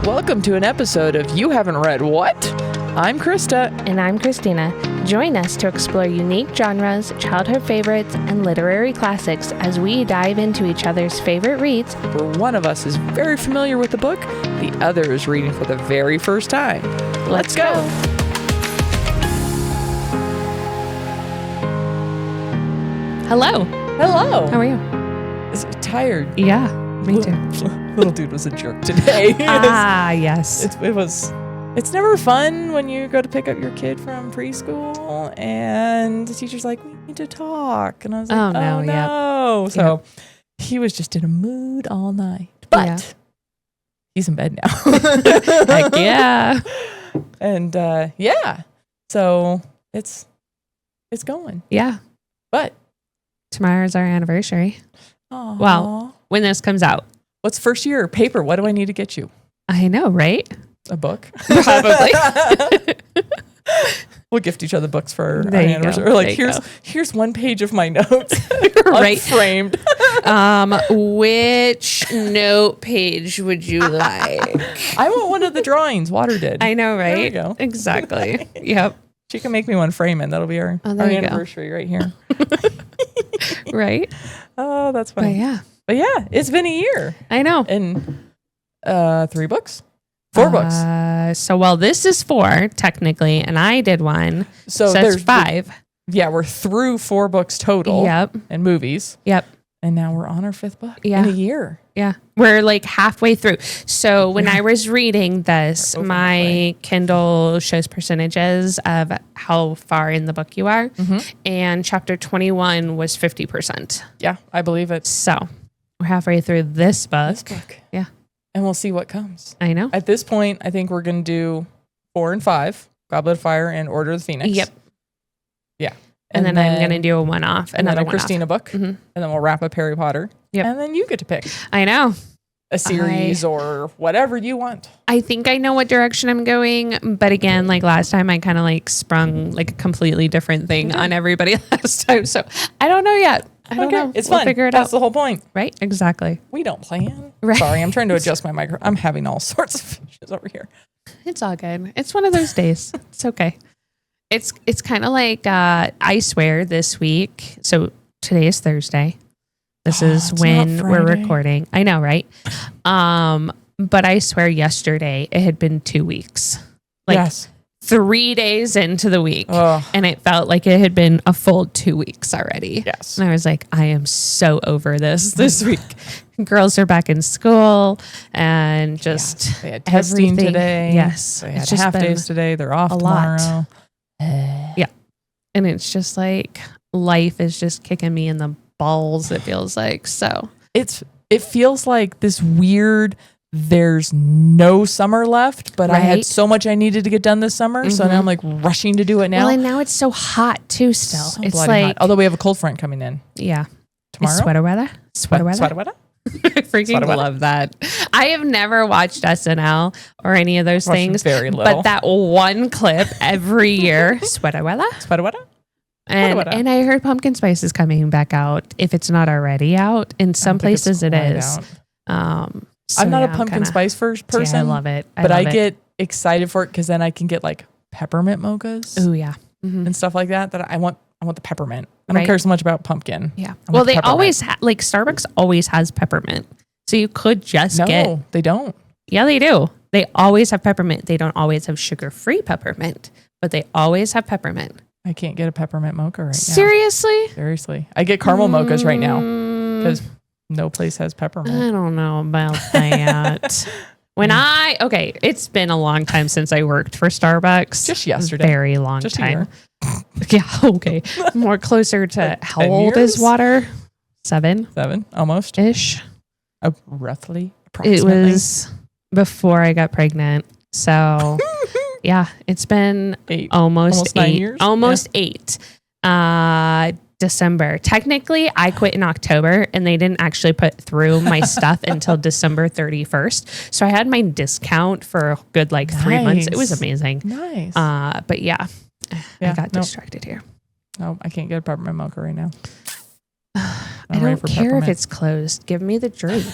Welcome to an episode of You Haven't Read What? I'm Krista. And I'm Christina. Join us to explore unique genres, childhood favorites, and literary classics as we dive into each other's favorite reads. Where one of us is very familiar with the book, the other is reading for the very first time. Let's go. Hello. Hello. How are you? Is it tired? Yeah, me too. Little dude was a jerk today. Yes. It's never fun when you go to pick up your kid from preschool and the teacher's like, we need to talk. And I was like, oh no. Yep. So he was just in a mood all night. But he's in bed now. Heck yeah. And so it's going. Yeah. But tomorrow's our anniversary. aww. Well, when this comes out. What's first year? Paper. What do I need to get you? I know, right? A book? Probably. We'll gift each other books for our There you anniversary. go. Or like, There you here's one page of my notes. Right. Framed. Which note page would you like? I want one of the drawings Water did. I know, right? There we go. Exactly. Yep. She can make me one frame and that'll be our anniversary right here. Right. Oh, that's funny. But yeah, it's been a year. I know. And 3 books? 4 books. This is 4 technically, and I did one. So there's 5. We're through 4 books total. Yep. And movies. Yep. And now we're on our 5th book in a year. Yeah. We're like halfway through. So when I was reading this, my Kindle shows percentages of how far in the book you are. Mm-hmm. And chapter 21 was 50%. Yeah, I believe it. So we're halfway through this book. Yeah. And we'll see what comes. I know. At this point, I think we're going to do 4 and 5, Goblet of Fire and Order of the Phoenix. Yep. Yeah. And then I'm going to do a one-off. And then a Christina book. Mm-hmm. And then we'll wrap up Harry Potter. Yep. And then you get to pick. I know. A series or whatever you want. I think I know what direction I'm going. But again, like last time, I kind of like sprung like a completely different thing on everybody last time. So I don't know yet. I don't know. It's we'll fun. Figure it That's out. the whole point. Right? Exactly. We don't plan. Right. Sorry, I'm trying to adjust my microphone. I'm having all sorts of issues over here. It's all good. It's one of those days. It's okay. It's kind of like I swear this week. So today is Thursday. This is when we're recording. I know, right? But I swear yesterday it had been 2 weeks. Like 3 days into the week. And it felt like it had been a full 2 weeks already. Yes. And I was like, I am so over this week. Girls are back in school and just they had testing today. Yes. They had half days today. They're off tomorrow. Lot. Yeah. And it's just like life is just kicking me in the balls, it feels like. So it feels like this weird, there's no summer left, but I had so much I needed to get done this summer. Mm-hmm. So now I'm like rushing to do it now. Well, and now it's so hot too still. So it's like hot. Although we have a cold front coming in. Yeah. Tomorrow? Sweater weather? Sweater weather? I freaking love that. I have never watched SNL or any of those things. Very little. But that one clip every year. Sweater weather? Sweater weather? And I heard pumpkin spice is coming back out if it's not already out. In some places it is. I'm not a pumpkin spice person. Yeah, I love it. I get excited for it because then I can get like peppermint mochas. Oh yeah. Mm-hmm. And stuff like that I want the peppermint. I don't care so much about pumpkin. Yeah. Well, they always like Starbucks always has peppermint. So you could just get. No, they don't. Yeah, they do. They always have peppermint. They don't always have sugar-free peppermint, but they always have peppermint. I can't get a peppermint mocha right now. Seriously? I get caramel mochas right now because no place has peppermint. I don't know about that. It's been a long time since I worked for Starbucks. Just yesterday. Very long Just time. Yeah, okay. More closer to how old years? is water? 7? 7, almost. Ish. Roughly, approximately. It was before I got pregnant. So, yeah, it's been 8. Almost 9 8. years? Almost 8. December. Technically, I quit in October and they didn't actually put through my stuff until December 31st. So I had my discount for a good 3 months. It was amazing. Nice. But yeah, I got distracted here. No, I can't get a peppermint mocha right now. I don't care if it's closed. Give me the drink.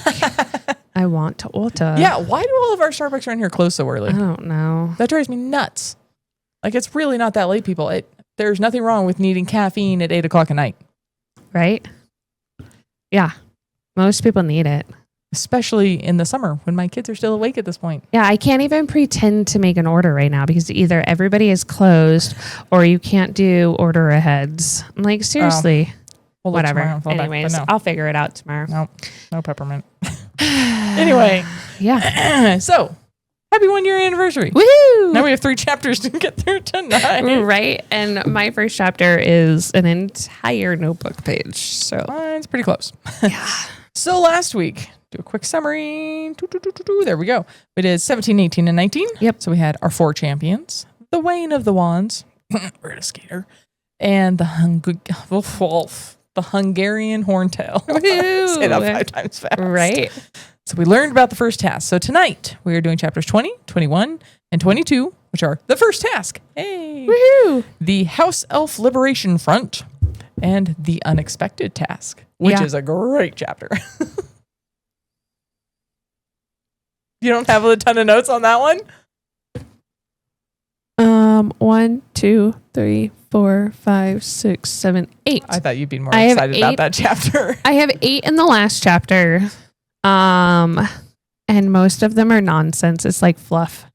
I want to order. Yeah, why do all of our Starbucks around here close so early? I don't know. That drives me nuts. Like, it's really not that late, people. There's nothing wrong with needing caffeine at 8 o'clock at night. Right? Yeah. Most people need it. Especially in the summer when my kids are still awake at this point. Yeah, I can't even pretend to make an order right now because either everybody is closed or you can't do order aheads. I'm like, seriously. We'll whatever. Anyways, no. I'll figure it out tomorrow. No peppermint. Anyway. Yeah. So, happy 1 year anniversary. Woohoo! Now we have 3 chapters to get through tonight. Right. And my first chapter is an entire notebook page. So it's pretty close. Yeah. So last week, do a quick summary. There we go. We did 17, 18, and 19. Yep. So we had our 4 champions, the Wayne of the Wands, we're a skater, and the Hungarian Horntail. Say that 5 times fast. Right. So we learned about the first task. So tonight we are doing chapters 20, 21, and 22, which are the first task. Hey. Woohoo! The House Elf Liberation Front and the Unexpected Task, which is a great chapter. You don't have a ton of notes on that one? 1, 2, 3, 4, 5, 6, 7, 8. I thought you'd be more excited about that chapter. I have 8 in the last chapter. And most of them are nonsense. It's like fluff.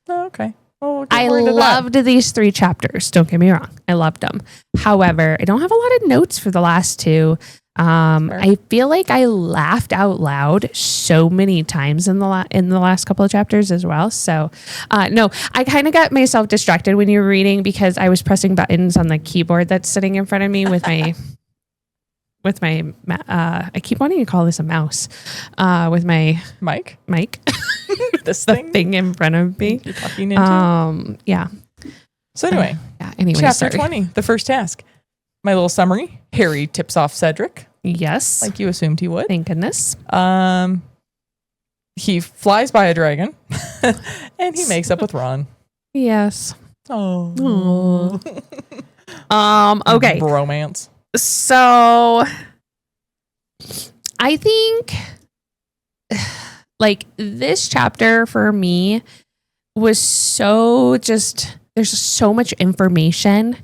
Oh, okay. Well, I loved these 3 chapters. Don't get me wrong. I loved them. However, I don't have a lot of notes for the last 2. I feel like I laughed out loud so many times in the last couple of chapters as well. So, no, I kind of got myself distracted when you were reading because I was pressing buttons on the keyboard that's sitting in front of me with my I keep wanting to call this a mouse, with my mic. This thing in front of me. You're talking into. Yeah. So anyway, anyway, chapter 20, the first task. My little summary. Harry tips off Cedric. Yes. Like you assumed he would. Thank goodness. He flies by a dragon and he makes up with Ron. Yes. Oh. Okay. Bromance. So I think like this chapter for me was so just, there's so much information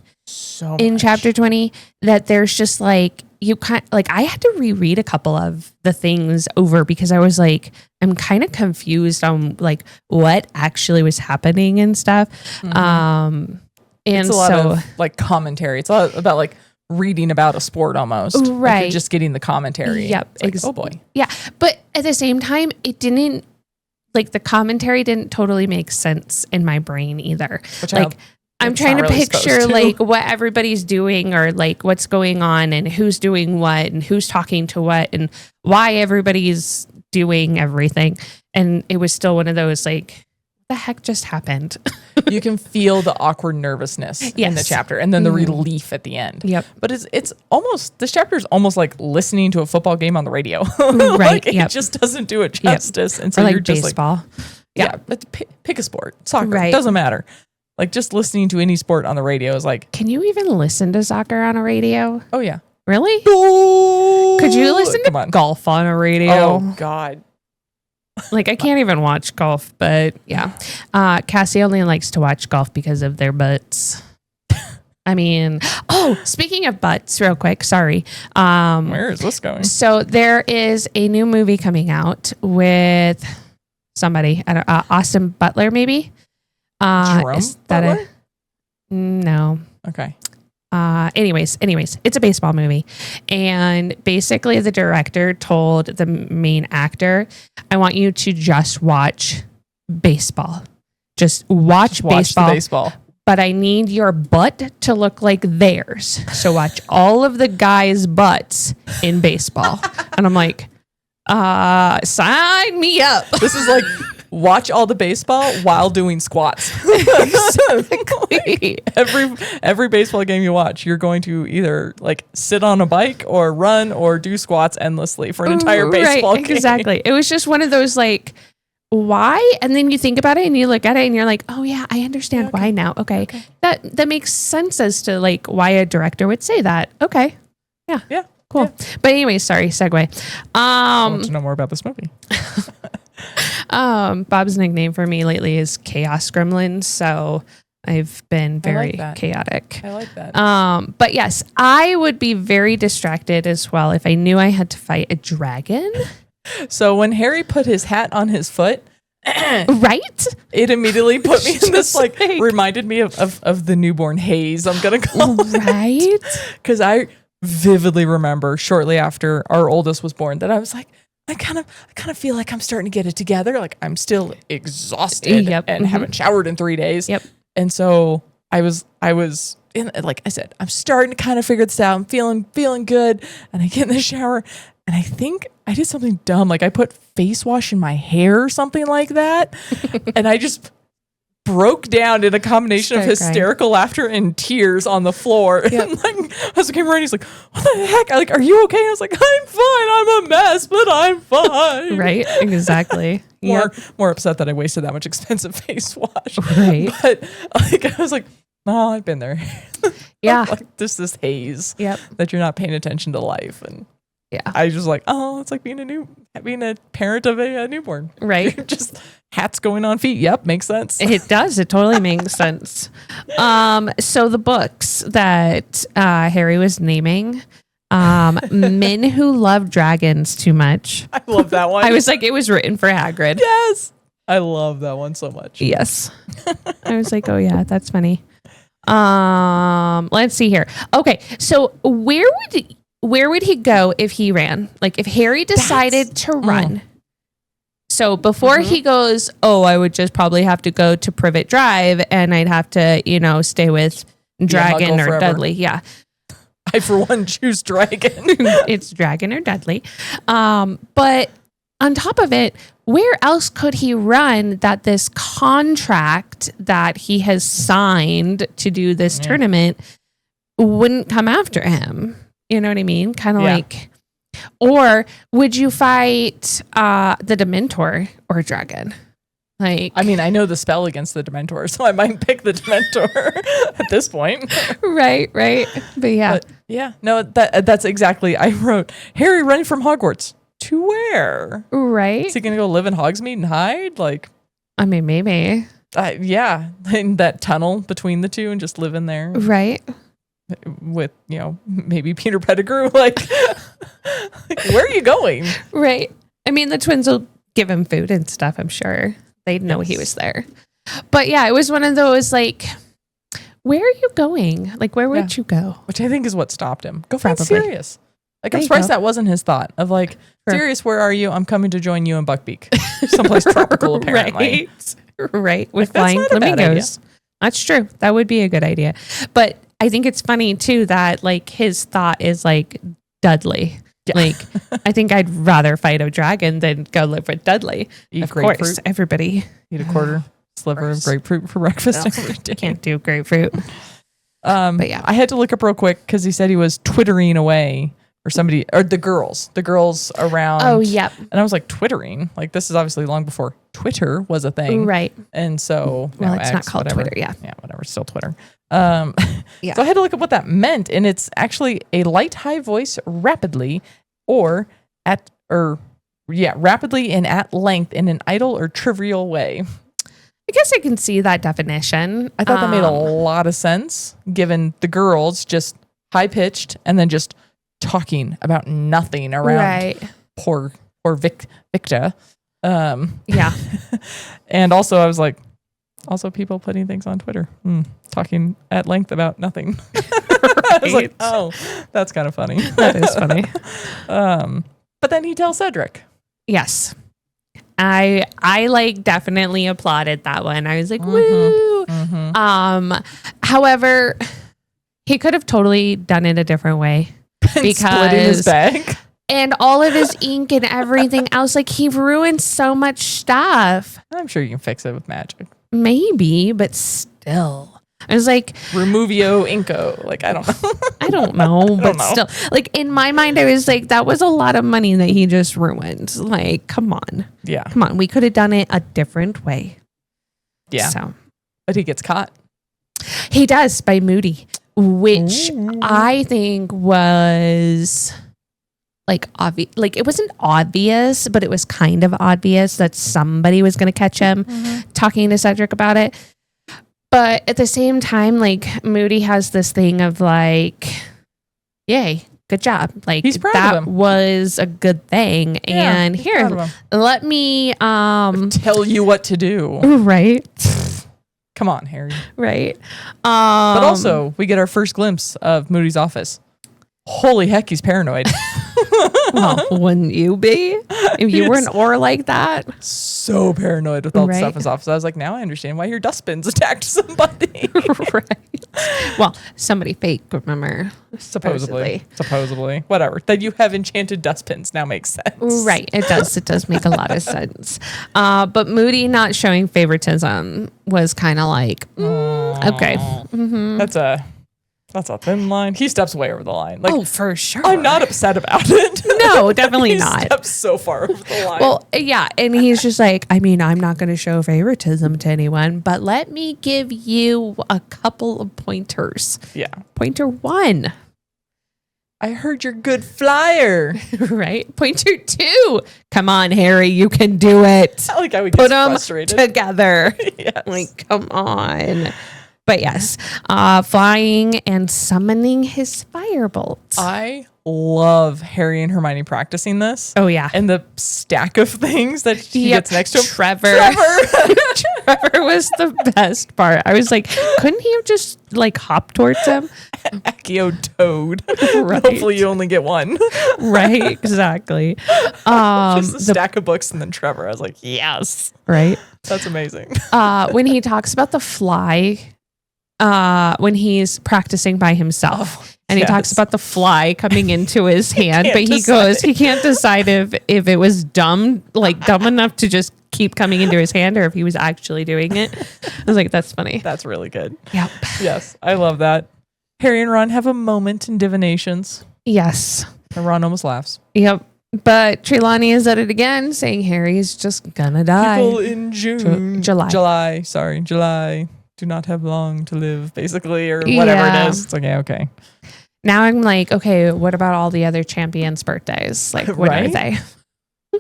in chapter 20 that there's just like, you kind like, I had to reread a couple of the things over because I was like, I'm kind of confused on like what actually was happening and stuff. Mm-hmm. And it's a lot of like commentary. It's a lot about like reading about a sport almost. Right. Like you're just getting the commentary. Yep. Like, oh boy. Yeah. But at the same time, it didn't like the commentary didn't totally make sense in my brain either. Which like I'm trying to picture like what everybody's doing or like what's going on and who's doing what and who's talking to what and why everybody's doing everything. And it was still one of those like, what the heck just happened? You can feel the awkward nervousness in the chapter and then the relief at the end. Yep. But it's almost, this chapter is almost like listening to a football game on the radio. Right. Like, it just doesn't do it justice. And so or like you're just baseball. like, yeah, but pick a sport. Soccer. It doesn't matter. Like just listening to any sport on the radio is like. Can you even listen to soccer on a radio? Oh yeah. Really? Oh, could you listen to golf on a radio? Oh God. Like I can't even watch golf, but yeah. Cassie only likes to watch golf because of their butts. I mean, speaking of butts, real quick, sorry. Where is this going? So there is a new movie coming out with somebody, Austin Butler, maybe. Jerome Butler? No. Okay. Anyways, it's a baseball movie. And basically the director told the main actor, I want you to just watch baseball. Just watch baseball. But I need your butt to look like theirs. So watch all of the guys' butts in baseball. And I'm like, sign me up. This is like watch all the baseball while doing squats. Exactly. Every baseball game you watch, you're going to either like sit on a bike or run or do squats endlessly for an entire baseball game. Exactly. It was just one of those like, why? And then you think about it and you look at it and you're like, oh yeah, I understand why now. Okay. That makes sense as to like why a director would say that. Okay. Yeah. Yeah. Cool. Yeah. But anyway, sorry, segue. I want to know more about this movie. Bob's nickname for me lately is Chaos Gremlin, so I've been very chaotic. I like that. But yes, I would be very distracted as well if I knew I had to fight a dragon. So when Harry put his hat on his foot, right? It immediately put me in this, like, reminded me of the newborn haze, I'm going to call it. Right? Because I vividly remember shortly after our oldest was born that I was like, I kind of feel like I'm starting to get it together. Like, I'm still exhausted and haven't showered in 3 days. Yep. And so I was in, like I said, I'm starting to kind of figure this out. I'm feeling good. And I get in the shower and I think I did something dumb. Like, I put face wash in my hair or something like that. And I just broke down in a combination of hysterical laughter and tears on the floor. Yep. And like, husband came around, he's like, what the heck? I'm like, are you okay? I was like, I'm fine. I'm a mess, but I'm fine. Right. Exactly. More upset that I wasted that much expensive face wash. Right. But like, I was like, oh, I've been there. Yeah. Like, this haze. Yep. That you're not paying attention to life. And yeah, I was just like, oh, it's like being a parent of a newborn. Right. Just hats going on feet. Yep. Makes sense. It does. It totally makes sense. So the books that Harry was naming, Men Who Love Dragons Too Much. I love that one. I was like, it was written for Hagrid. Yes. I love that one so much. Yes. I was like, oh yeah, that's funny. Let's see here. Okay. So where would he go if he ran? Like, if Harry decided to run. So before he goes, I would just probably have to go to Privet Drive and I'd have to, stay with Dragon or Dudley. Yeah. I, for one, choose Dragon. It's Dragon or Dudley. But on top of it, where else could he run that this contract that he has signed to do this tournament wouldn't come after him? You know what I mean? Kind of like, or would you fight the Dementor or Dragon? Like, I mean, I know the spell against the Dementor, so I might pick the Dementor at this point. Right. But yeah. No, that's exactly. I wrote Harry running from Hogwarts to where? Right. Is he gonna go live in Hogsmeade and hide? Like, I mean, maybe. In that tunnel between the two and just live in there. Right. With, maybe Peter Pettigrew, like where are you going? Right. I mean, the twins will give him food and stuff, I'm sure. They'd know he was there. But yeah, it was one of those, like, where are you going? Like, where would you go? Which I think is what stopped him. Go find Probably. Sirius. Like, I'm surprised that wasn't his thought of like, Sirius, where are you? I'm coming to join you in Buckbeak. Someplace tropical, apparently. Right. With flying flamingos. That's true. That would be a good idea. But I think it's funny too that like his thought is like Dudley. Yeah. Like, I think I'd rather fight a dragon than go live with Dudley. Eat of grapefruit. Course, everybody eat a quarter sliver of grapefruit for breakfast every day. Can't do grapefruit. But yeah, I had to look up real quick because he said he was twittering away, or somebody, or the girls around. Oh, yep. And I was like, twittering? Like, this is obviously long before Twitter was a thing. Right. And so, well, it's not called Twitter. Yeah. Yeah, whatever. Still Twitter. So I had to look up what that meant. And it's actually a light, high voice rapidly rapidly and at length in an idle or trivial way. I guess I can see that definition. I thought that made a lot of sense, given the girls just high pitched and then just talking about nothing around poor Victor. Yeah. And also I was like, also people putting things on Twitter, talking at length about nothing. I was like, oh, that's kind of funny. That is funny. But then he tells Cedric. Yes. I like definitely applauded that one. I was like, woo. Mm-hmm. However, he could have totally done it a different way. Because split in his bag. And all of his ink and everything else, like he ruined so much stuff. I'm sure you can fix it with magic. Maybe, but still. I was like, Removio Inco. Like, I don't know. I don't know, but still. Like, in my mind, I was like, that was a lot of money that he just ruined. Like, come on. Yeah. Come on. We could have done it a different way. Yeah. So. But he gets caught. He does, by Moody, which I think was like obvious, like it wasn't obvious, but it was kind of obvious that somebody was going to catch him talking to Cedric about it. But at the same time, like Moody has this thing of like, yay, good job. Like he's proud that of him. Was a good thing. Yeah, and here, let me tell you what to do. Right. Come on, Harry. Right. But also, we get our first glimpse of Moody's office. Holy heck, he's paranoid. Well, wouldn't you be if you were an Or like that? So paranoid with all the stuff in his office. I was like, now I understand why your dustbins attacked somebody. Right. Well, somebody fake, remember? Supposedly. Whatever. That you have enchanted dustbins now makes sense. Right. It does. It does make a lot of sense. But Moody not showing favoritism was kind of like, okay. Mm-hmm. That's a thin line. He steps way over the line. Like, oh, for sure. I'm not upset about it. No, definitely not. He steps so far over the line. Well, yeah. And he's just like, I mean, I'm not going to show favoritism to anyone, but let me give you a couple of pointers. Yeah. Pointer 1. I heard you're good flyer. Right. Pointer 2. Come on, Harry. You can do it. I like how we put get them frustrated together. Yes. Like, come on. But yes, flying and summoning his firebolt. I love Harry and Hermione practicing this. Oh, yeah. And the stack of things that he gets next to him. Trevor was the best part. I was like, couldn't he have just like hopped towards him? Accio Toad. Right. Hopefully you only get one. Right, exactly. Just a stack of books and then Trevor. I was like, yes. Right. That's amazing. When he talks about the fly, when he's practicing by himself. And he talks about the fly coming into his hand, but he goes, he can't decide if it was dumb enough to just keep coming into his hand or if he was actually doing it. I was like, that's funny. That's really good. Yep. Yes, I love that. Harry and Ron have a moment in divinations. Yes. And Ron almost laughs. Yep. But Trelawney is at it again, saying Harry's just gonna die. People in June. July. July. Do not have long to live, basically, or whatever it is. It's like, yeah, okay. Now I'm like, okay, what about all the other champions' birthdays? Like, when are they?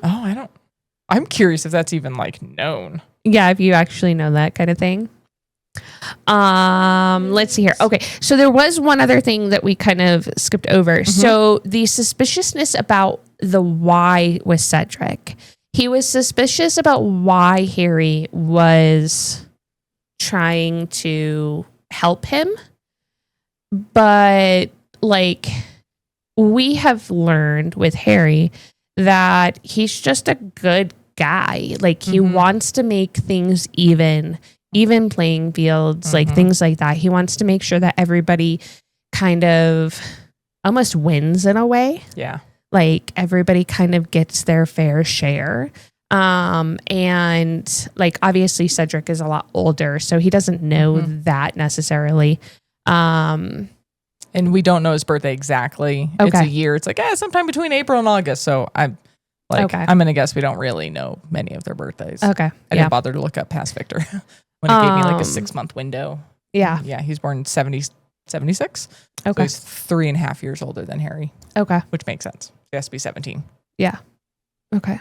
Oh, I'm curious if that's even like known. Yeah, if you actually know that kind of thing. Let's see here. Okay, so there was one other thing that we kind of skipped over. Mm-hmm. So the suspiciousness about the why with Cedric. He was suspicious about why Harry was trying to help him, but like we have learned with Harry that he's just a good guy. Like he wants to make things even playing fields, like things like that. He wants to make sure that everybody kind of almost wins in a way. Yeah. Like everybody kind of gets their fair share. And like obviously Cedric is a lot older, so he doesn't know that necessarily. And we don't know his birthday exactly. Okay. It's a year. It's like, sometime between April and August. So I'm gonna guess we don't really know many of their birthdays. Okay. I didn't bother to look up past Victor when it gave me like a 6-month window. Yeah. Yeah. He's born 76. Okay. So he's 3.5 years older than Harry. Okay. Which makes sense. He has to be 17. Yeah. Okay.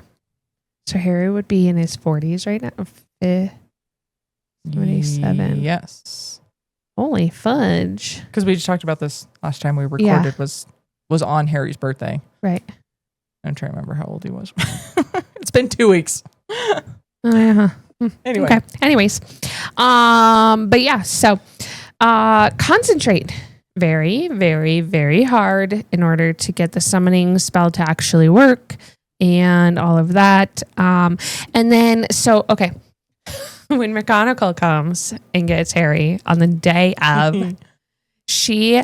So Harry would be in his 40s right now. 27. Yes. Holy fudge. Because we just talked about this last time we recorded was on Harry's birthday. Right. I'm trying to remember how old he was. It's been 2 weeks. Anyway. Okay. Anyways. But yeah, so concentrate very, very, very hard in order to get the summoning spell to actually work and all of that. And then, so, okay. When McGonagall comes and gets Harry on the day of, she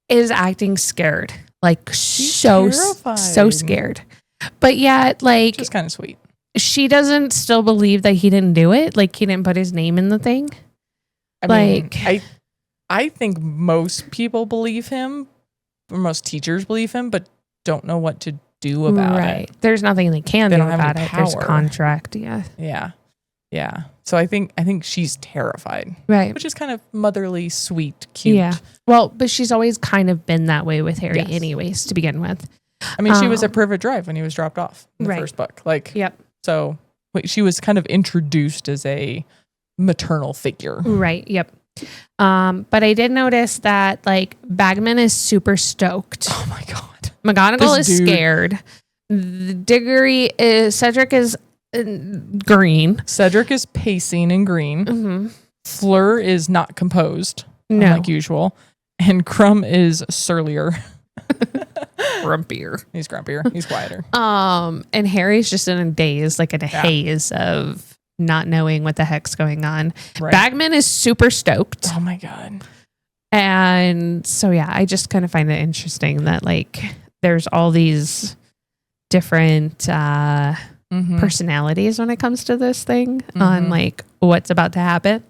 is acting scared. Like, so scared. But yet, like... Just kind of sweet. She doesn't still believe that he didn't do it. Like, he didn't put his name in the thing. I mean, I think most people believe him, or most teachers believe him, but don't know what to do about it. There's nothing they can do about it. There's a contract. Yeah. So I think she's terrified. Right. Which is kind of motherly, sweet, cute. Yeah. Well, but she's always kind of been that way with Harry anyways, to begin with. I mean, she was at Privet Drive when he was dropped off in the Right. first book. Like, Yep. so she was kind of introduced as a maternal figure. Right. Yep. But I did notice that like Bagman is super stoked. Oh my God. McGonagall This is dude- scared. Cedric is green. Cedric is pacing in green. Mm-hmm. Fleur is not composed, No. like usual. And Crumb is surlier. Grumpier. He's grumpier. He's quieter. And Harry's just in a daze, like in a haze of not knowing what the heck's going on. Right. Bagman is super stoked. Oh my God. And so, yeah, I just kind of find it interesting that like there's all these different personalities when it comes to this thing on like what's about to happen.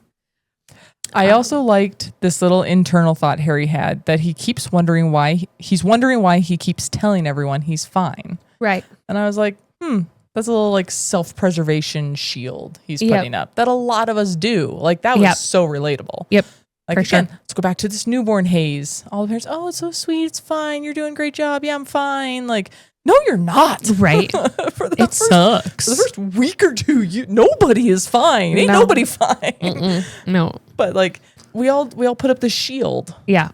I also liked this little internal thought Harry had that he keeps wondering why he keeps telling everyone he's fine. Right. And I was like, that's a little like self-preservation shield he's putting up that a lot of us do. Like that was so relatable. Yep. Like For again, sure. let's go back to this newborn haze. All the parents, oh, it's so sweet. It's fine. You're doing a great job. Yeah, I'm fine. Like, no, you're not. Right. It sucks. For the first week or two, nobody is fine. Ain't nobody fine. No. But like we all put up the shield. Yeah.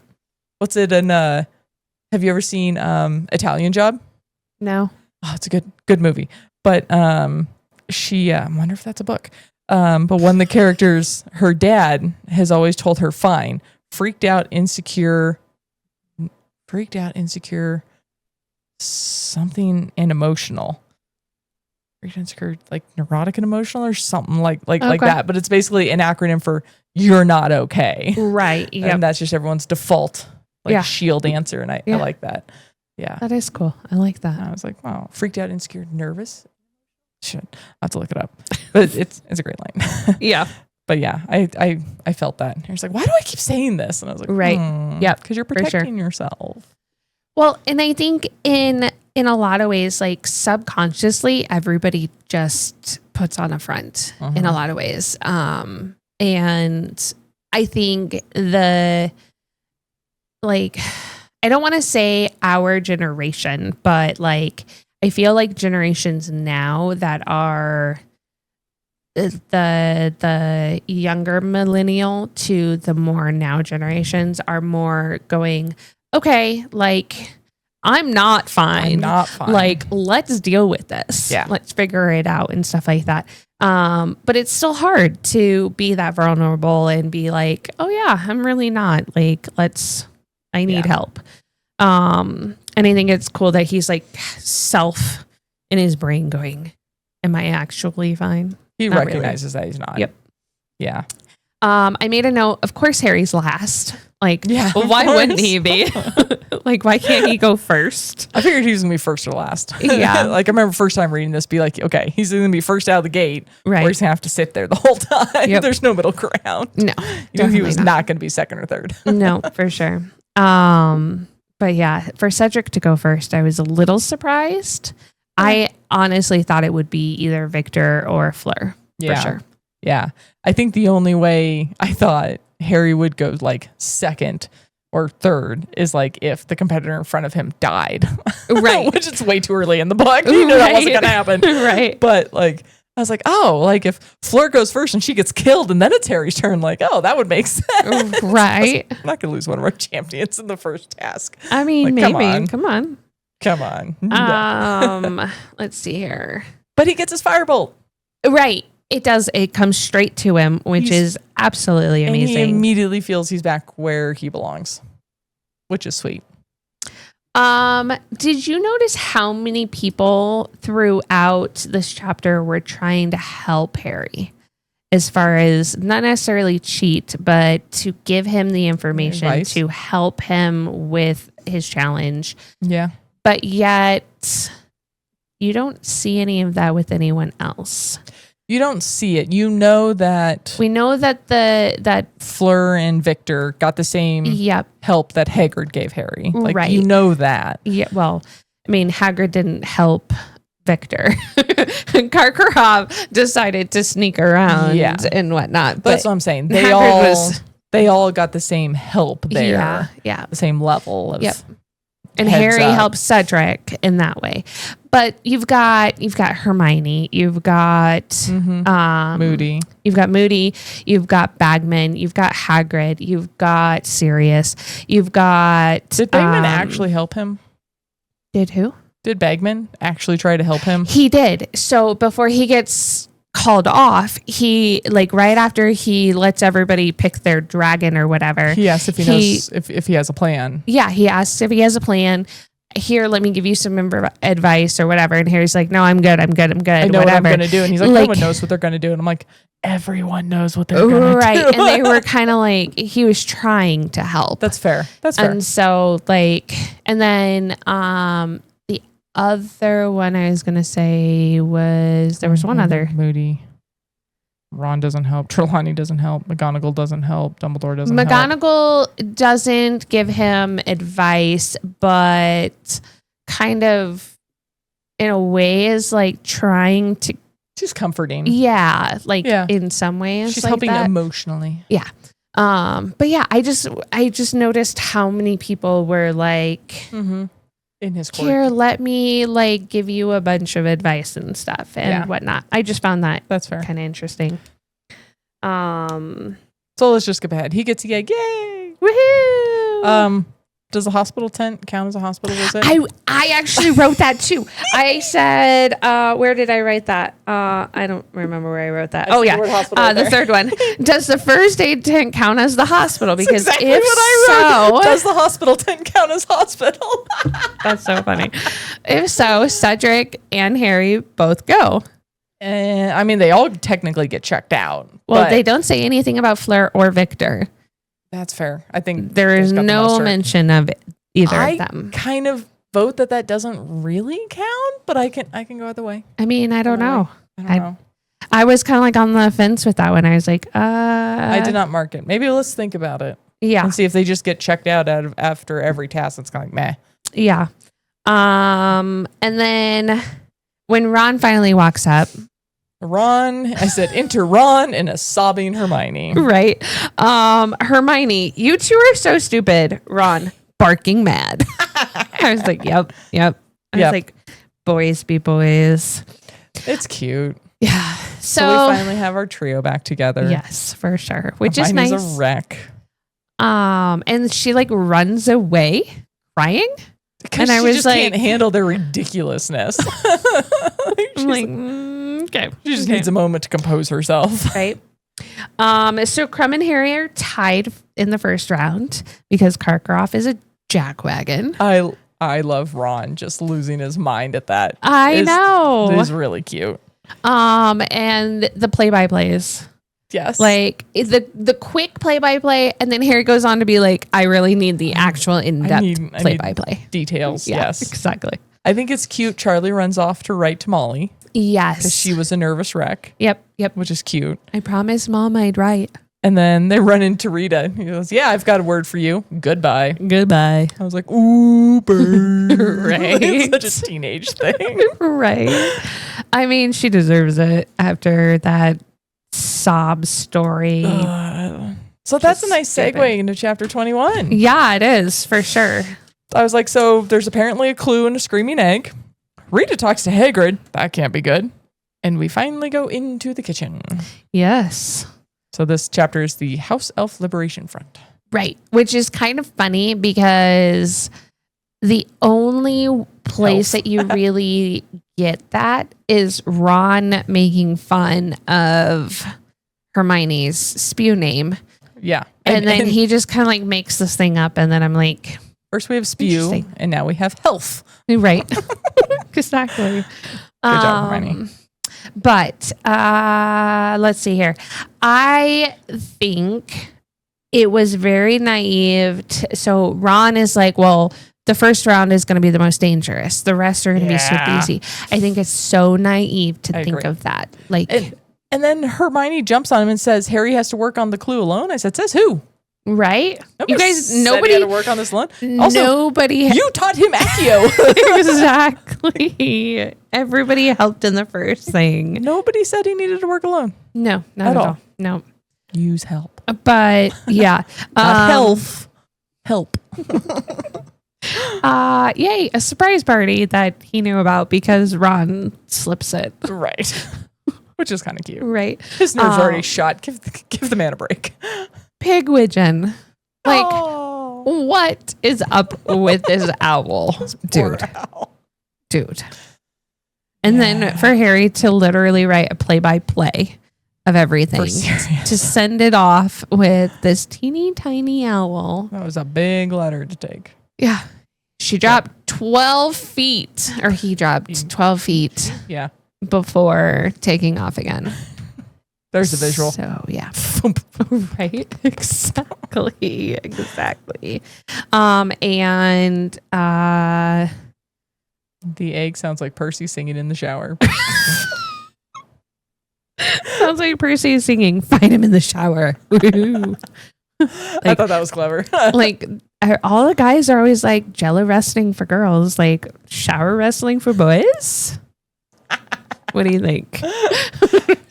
What's it in have you ever seen Italian Job? No. Oh, it's a good movie. But she I wonder if that's a book. But one of the characters, her dad has always told her fine, freaked out, insecure, something and emotional. Freaked out, insecure, like neurotic and emotional or something like that. But it's basically an acronym for you're not okay. Right. Yep. And that's just everyone's default shield answer. And I like that. Yeah. That is cool. I like that. I was like, wow, freaked out, insecure, nervous. Shit, I have to look it up. But it's a great line. Yeah. But yeah, I felt that. He was like, why do I keep saying this? And I was like, right. Yep. Because you're protecting yourself. Well, and I think in a lot of ways, like subconsciously, everybody just puts on a front in a lot of ways. And I think I don't want to say our generation, but like, I feel like generations now that are the younger millennial to the more now generations are more going, okay, like I'm not fine. Like, let's deal with this. Yeah. Let's figure it out and stuff like that. But it's still hard to be that vulnerable and be like, oh yeah, I'm really not. Like, I need help. And I think it's cool that he's like self in his brain going, am I actually fine? He Not recognizes that he's not. Yep. Yeah. I made a note, of course, Harry's last. Like, Yeah, well, of why course. wouldn't he be? Like, why can't he go first? I figured he was going to be first or last. Yeah. Like, I remember first time reading this, be like, okay, he's going to be first out of the gate. Right. Or he's going to have to sit there the whole time. Yep. There's no middle ground. No, You know, he was definitely not going to be second or third. No, for sure. But yeah, for Cedric to go first, I was a little surprised. I honestly thought it would be either Victor or Fleur. Yeah. For sure. Yeah. I think the only way I thought Harry would go like second or third is like if the competitor in front of him died. Right. Which is way too early in the book. You know that wasn't going to happen. Right. But like, I was like, oh, like if Fleur goes first and she gets killed and then it's Harry's turn, like, oh, that would make sense. Right. I'm not going to lose one of our champions in the first task. I mean, Like, maybe. come on. Come on. Let's see here. But he gets his firebolt. Right. It does. It comes straight to him, which is absolutely And he amazing. immediately feels he's back where he belongs, which is sweet. Did you notice how many people throughout this chapter were trying to help Harry? As far as not necessarily cheat, but to give him the information Advice. to help him with his challenge. Yeah. But yet you don't see any of that with anyone else. You don't see it. You know that We know that that Fleur and Victor got the same yep. help that Hagrid gave Harry. Like, Right. you know that. Yeah, well, I mean, Hagrid didn't help Victor. Karkaroff decided to sneak around and whatnot. But that's what I'm saying. They all got the same help there. Yeah. The same level of And Harry helps Cedric in that way. But you've got Hermione, you've got Moody. You've got Moody, you've got Bagman, you've got Hagrid, you've got Sirius, you've got Did Bagman actually help him? Did who? Did Bagman actually try to help him? He did. So before he gets called off, he like right after he lets everybody pick their dragon or whatever. He asks if he knows if he has a plan. Yeah, he asks if he has a plan. Here, let me give you some advice or whatever. And Harry's like, no, I'm good. I know what I'm going to do. And he's like, no one knows what they're going to do. And I'm like, everyone knows what they're going to do. Right. And they were kind of like, he was trying to help. That's fair. That's fair. And so like, and then the other one I was going to say was, there was one other. Moody. Ron doesn't help. Trelawney doesn't help. McGonagall doesn't help. Dumbledore doesn't help. McGonagall doesn't give him advice, but kind of in a way is like trying to. She's comforting. Yeah. Like in some ways. She's like helping that. Emotionally. Yeah. But yeah, I just noticed how many people were like, in his court. Here, let me like give you a bunch of advice and stuff and whatnot. I just found that's fair. Kind of interesting. So let's just skip ahead. He gets a yay. Woohoo! Does the hospital tent count as a hospital visit? I actually wrote that too. I said, where did I write that? I don't remember where I wrote that. The third one. Does the first aid tent count as the hospital? Because exactly if what I wrote. so, does the hospital tent count as hospital? That's so funny. If so, Cedric and Harry both go. I mean, they all technically get checked out. Well, they don't say anything about Fleur or Victor. That's fair. I think there is no mention of either of them. I kind of vote that doesn't really count, but I can go either way. I mean, I don't know. I don't know. I was kind of like on the fence with that one. I was like, I did not mark it. Maybe let's think about it. Yeah. And see if they just get checked out after every task. It's kind of like, meh. Yeah. And then when Ron finally walks up, I said, enter Ron and a sobbing Hermione. Right. Hermione, you two are so stupid. Ron, barking mad. I was like, yep. I was like, boys be boys. It's cute. Yeah. So we finally have our trio back together. Yes, for sure. Which Hermione's is nice. A wreck. And she like runs away crying. And I was just like, can't handle their ridiculousness. I'm like, okay. She just needs a moment to compose herself. Right. So Crumb and Harry are tied in the first round because Karkaroff is a jackwagon. I love Ron just losing his mind at that. I know. It is really cute. And the play-by-plays. Yes. Like the quick play-by-play, and then Harry goes on to be like, I really need the actual in-depth play-by-play. Details, yeah, yes. Exactly. I think it's cute. Charlie runs off to write to Molly. Yes. Because she was a nervous wreck. Yep. Which is cute. I promised Mom I'd write. And then they run into Rita. He goes, yeah, I've got a word for you. Goodbye. I was like, ooh, bird. Right. It's such a teenage thing. Right. I mean, she deserves it after that sob story. So that's a nice segue into chapter 21. Yeah, it is, for sure. I was like, so there's apparently a clue in a screaming egg. Rita talks to Hagrid. That can't be good. And we finally go into the kitchen. Yes. So this chapter is the House Elf Liberation Front. Right. Which is kind of funny because the only place that you really get that is Ron making fun of Hermione's spew name. Yeah. And then he just kind of like makes this thing up. And then I'm like, first we have spew and now we have health. Right. Exactly. Good job, Hermione. But let's see here. I think it was very naive. So Ron is like, well, the first round is going to be the most dangerous. The rest are going to be super easy. I think it's so naive to think of that. Like, and then Hermione jumps on him and says, Harry has to work on the clue alone. I said, says who? Right? You guys, nobody had to work on this alone. Also, nobody. You taught him Accio. Exactly. Everybody helped in the first thing. Nobody said he needed to work alone. No, not at all. No. Use help. But yeah. Not health. Help. Yay, a surprise party that he knew about because Ron slips it. Right. Which is kind of cute. Right. His nerves already shot. Give the man a break. Pigwidgeon. Like, what is up with this owl? Dude. Dude. And then for Harry to literally write a play-by-play of everything, to send it off with this teeny tiny owl. That was a big letter to take. Yeah. She dropped 12 feet, or he dropped 12 feet. Yeah. Before taking off again. There's the visual. So, yeah. Right? Exactly. And the egg sounds like Percy singing in the shower. sounds like Percy singing "Find Him in the Shower." Like, I thought that was clever. Like, all the guys are always like jello wrestling for girls, like shower wrestling for boys. What do you think?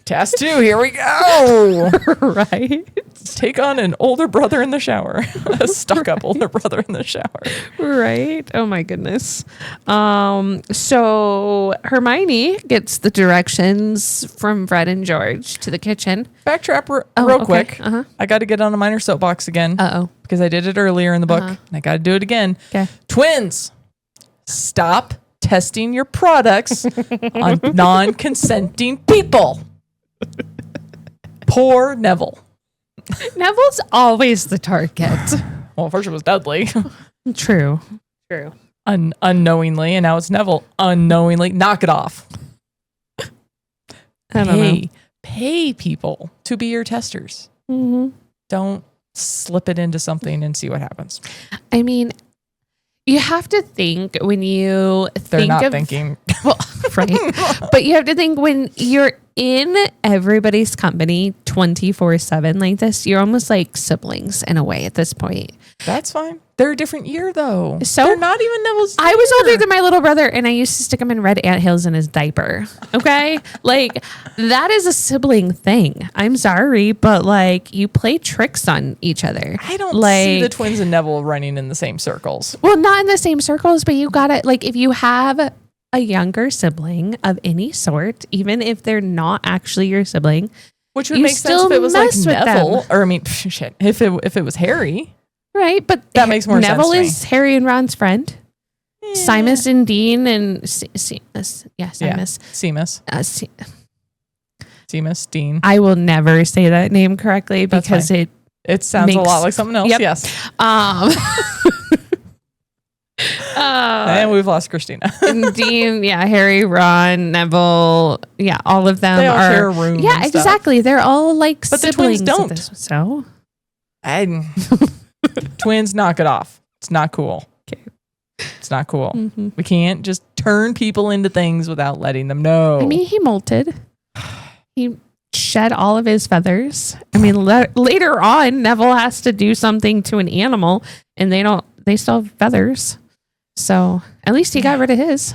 Task 2, here we go. Right? Take on an older brother in the shower. A stuck-up older brother in the shower. Right? Oh my goodness. So Hermione gets the directions from Fred and George to the kitchen. Backtrap real quick. Uh-huh. I got to get on a minor soapbox again. Uh-oh. Because I did it earlier in the book, and I got to do it again. Okay. Twins, stop testing your products on non-consenting people. Poor Neville. Neville's always the target. Well, first it was Dudley. True. Unknowingly, and now it's Neville. Unknowingly. Knock it off. I don't know. Pay people to be your testers. Mm-hmm. Don't slip it into something and see what happens. I mean, you have to think when you They're not thinking. Well, right. But you have to think when you're in everybody's company 24/7 like this, you're almost like siblings in a way at this point. That's fine. They're a different year though. So they're not even Neville's I was older than my little brother and I used to stick him in red anthills in his diaper. Okay? Like, that is a sibling thing. I'm sorry, but like, you play tricks on each other. I don't see the twins and Neville running in the same circles. Well, not in the same circles, but you gotta, like, if you have a younger sibling of any sort, even if they're not actually your sibling, which would make sense if it was like Neville, them. or I mean, shit, if it was Harry, right? But that makes more sense. Neville is Harry and Ron's friend. Yeah. Seamus and Dean and Seamus. Seamus, Dean. I will never say that name correctly because it sounds a lot like something else. Yep. Yes. And we've lost Christina. Dean, Harry, Ron, Neville, all of them they all share a room. Yeah, exactly. They're all like but siblings. The twins don't. So, twins, knock it off. It's not cool. Okay, it's not cool. Mm-hmm. We can't just turn people into things without letting them know. I mean, he molted. He shed all of his feathers. I mean, later on, Neville has to do something to an animal, and they still have feathers. So at least he got rid of his.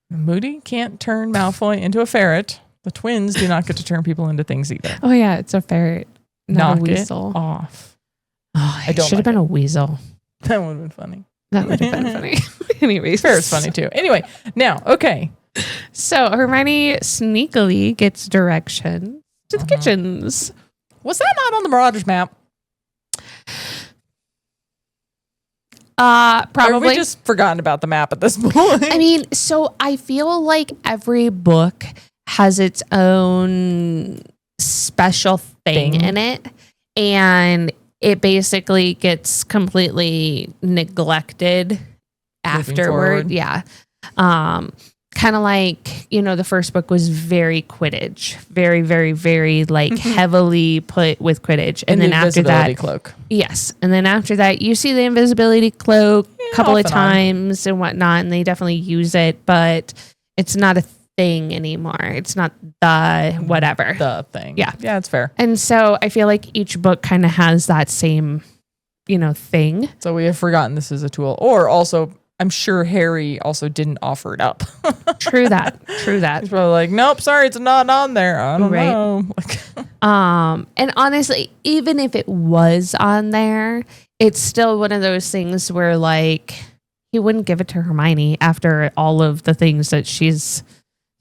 Moody can't turn Malfoy into a ferret. The twins do not get to turn people into things either. Oh yeah, it's a ferret, not a weasel. It off. Oh, it should have been a weasel. That would have been funny. That would have been funny. Anyways, ferret's funny too. Anyway, now okay. So Hermione sneakily gets directions to the kitchens. Was that not on the Marauders map? Probably. Or have we just forgotten about the map at this point? I mean, so I feel like every book has its own special thing in it, and it basically gets completely neglected afterward. Yeah. Kind of like, the first book was very Quidditch, very, very, very like heavily put with Quidditch. And then after that, cloak. Yes. And then after that, you see the invisibility cloak a couple of times and whatnot, and they definitely use it, but it's not a thing anymore. It's not the whatever. The thing. Yeah. Yeah, it's fair. And so I feel like each book kind of has that same, thing. So we have forgotten this is a tool. Or also, I'm sure Harry also didn't offer it up. True that. He's probably like, nope, sorry, it's not on there. I don't know. And honestly, even if it was on there, it's still one of those things where like he wouldn't give it to Hermione after all of the things that she's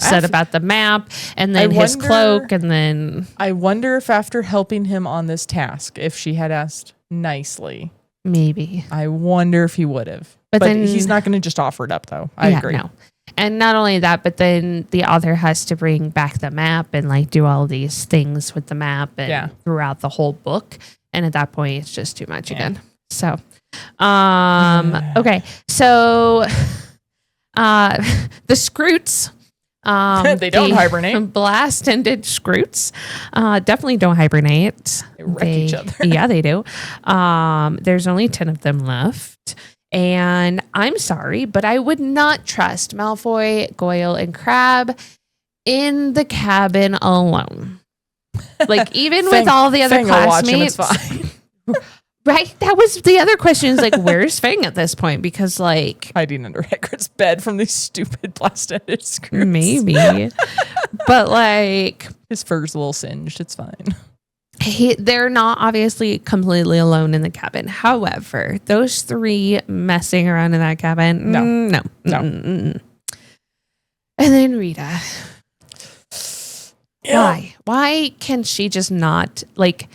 said about the map and then his cloak. And then I wonder if after helping him on this task, if she had asked nicely, maybe. I wonder if he would have. But then, he's not going to just offer it up, though. I agree. No. And not only that, but then the author has to bring back the map and like do all these things with the map and throughout the whole book. And at that point, it's just too much again. So, okay. So, the Scroots. They don't hibernate. Blast-ended Scroots definitely don't hibernate. They wreck each other. Yeah, they do. There's only 10 of them left. And I'm sorry, but I would not trust Malfoy, Goyle, and Crabbe in the cabin alone. Like, even with all the other classmates. Watch him, it's fine. Right? That was the other question is like, where's Fang at this point? Because like hiding under Hagrid's bed from these stupid blast-ended Scroots. Maybe. But like his fur's a little singed. It's fine. They're not obviously completely alone in the cabin. However, those 3 messing around in that cabin, no. And then Rita. Yeah. Why can she just not, like,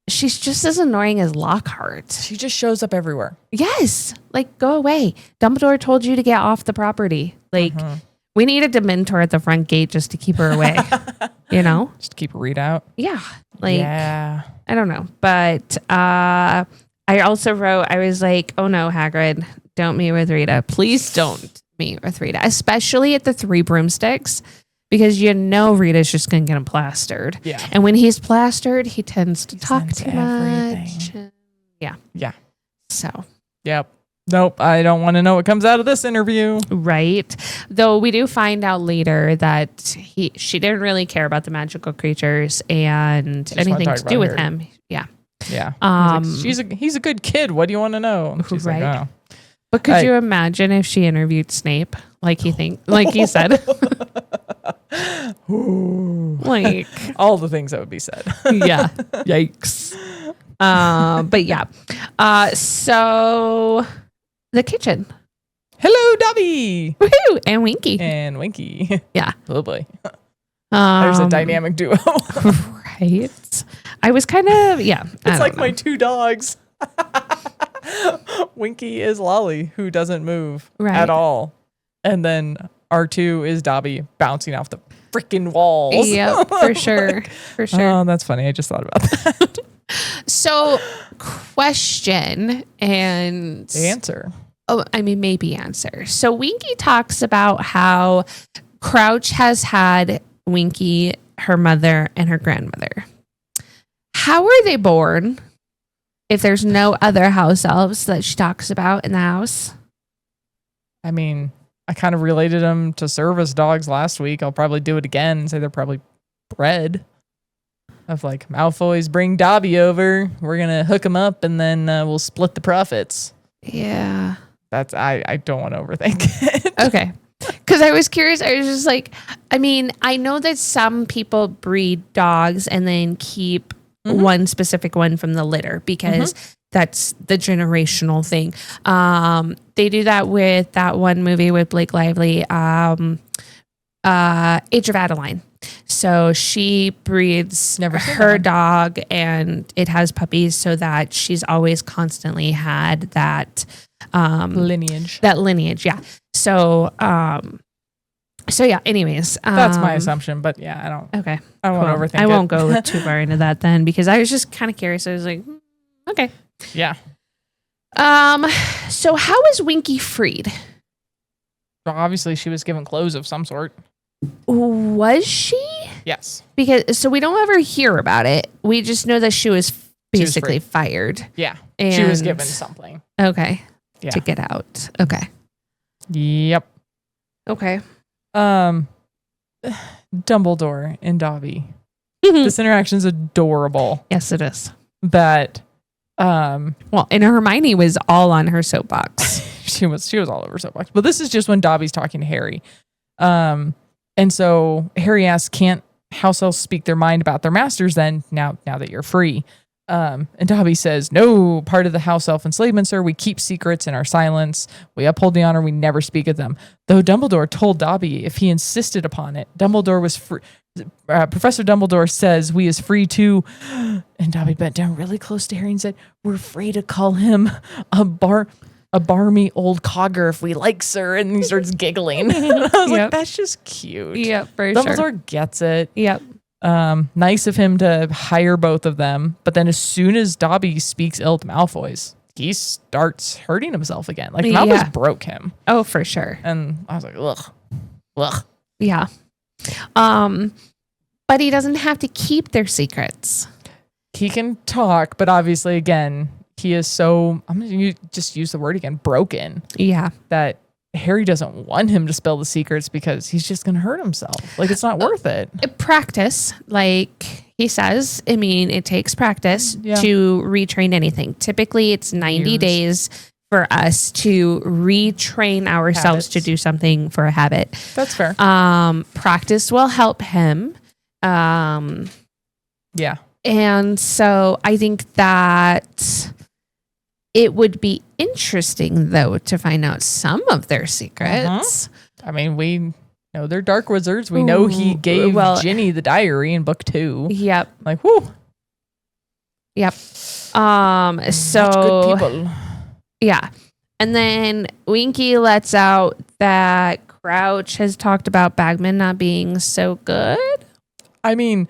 she's just as annoying as Lockhart. She just shows up everywhere. Yes. Like, go away. Dumbledore told you to get off the property. Like, we need a Dementor at the front gate just to keep her away. You know? Just to keep Rita out. Yeah. Like, I don't know. But I also wrote, I was like, oh no, Hagrid, don't meet with Rita. Please don't meet with Rita. Especially at the 3 broomsticks. Because you know Rita's just going to get him plastered. Yeah. And when he's plastered, he tends to talk too much. Yeah. Yeah. So. Yep. Nope. I don't want to know what comes out of this interview. Right. Though we do find out later that she didn't really care about the magical creatures and anything to do with him. Yeah. Yeah. He's a good kid. What do you want to know? And she's like, oh. But could you imagine if she interviewed Snape like he said? Like all the things that would be said. Yeah. Yikes. But yeah. So the kitchen. Hello, Dobby. Woohoo! And Winky. Yeah. Oh boy. There's a dynamic duo. Right. I was kind of It's like my 2 dogs. Winky is Lolly, who doesn't move at all. And then R2 is Dobby bouncing off the freaking walls. Yep, for sure. For sure. Oh, that's funny. I just thought about that. So, question and answer. Oh, I mean, maybe answer. So, Winky talks about how Crouch has had Winky, her mother, and her grandmother. How are they born if there's no other house elves that she talks about in the house? I mean, I kind of related them to service dogs last week. I'll probably do it again and say they're probably bred. Of like, Malfoy's bring Dobby over. We're going to hook him up and then we'll split the profits. Yeah. That's, I don't want to overthink it. Okay. Because I was curious. I was just like, I mean, I know that some people breed dogs and then keep one specific one from the litter because that's the generational thing. They do that with that one movie with Blake Lively, Age of Adeline. So she breeds her dog and it has puppies so that she's always constantly had that lineage. That lineage, yeah. So yeah, anyways. That's my assumption, but yeah, I don't want to overthink it. I won't go too far into that then because I was just kind of curious. I was like, okay. Yeah. So how was Winky freed? Well, obviously she was given clothes of some sort. Was she? Yes. Because so we don't ever hear about it. We just know that she was basically fired. Yeah. And she was given something. Okay. Yeah. To get out. Okay. Yep. Okay. Dumbledore and Dobby. This interaction is adorable. Yes, it is. But well, and Hermione was all on her soapbox. she was all over soapbox. But this is just when Dobby's talking to Harry. And so Harry asks, can't house elves speak their mind about their masters then now that you're free? And Dobby says, no part of the house elf enslavement, sir. We keep secrets in our silence. We uphold the honor. We never speak of them. Though Dumbledore told Dobby if he insisted upon it, Dumbledore was free. Professor Dumbledore says we is free to, and Dobby bent down really close to Harry and said, we're free to call him a barmy old cogger if we like, sir. And he starts giggling. I was like, that's just cute. Yep, for Dumbledore gets it. Yep. Nice of him to hire both of them. But then as soon as Dobby speaks ill to Malfoy's, he starts hurting himself again. Like Malfoy's broke him. Oh, for sure. And I was like, ugh. Yeah. But he doesn't have to keep their secrets. He can talk, but obviously, again, he is so, I'm going to just use the word again, broken. Yeah. That Harry doesn't want him to spill the secrets because he's just going to hurt himself. Like, it's not worth it. Practice, like he says. I mean, it takes practice to retrain anything. Typically, it's 90 days for us to retrain ourselves to do something for a habit. That's fair. Practice will help him. Yeah. And so I think that it would be interesting, though, to find out some of their secrets. I mean, we know they're dark wizards. We know he gave Ginny the diary in book 2. Yep. Like, whoo. Yep. Such good people. Yeah. And then Winky lets out that Crouch has talked about Bagman not being so good. I mean,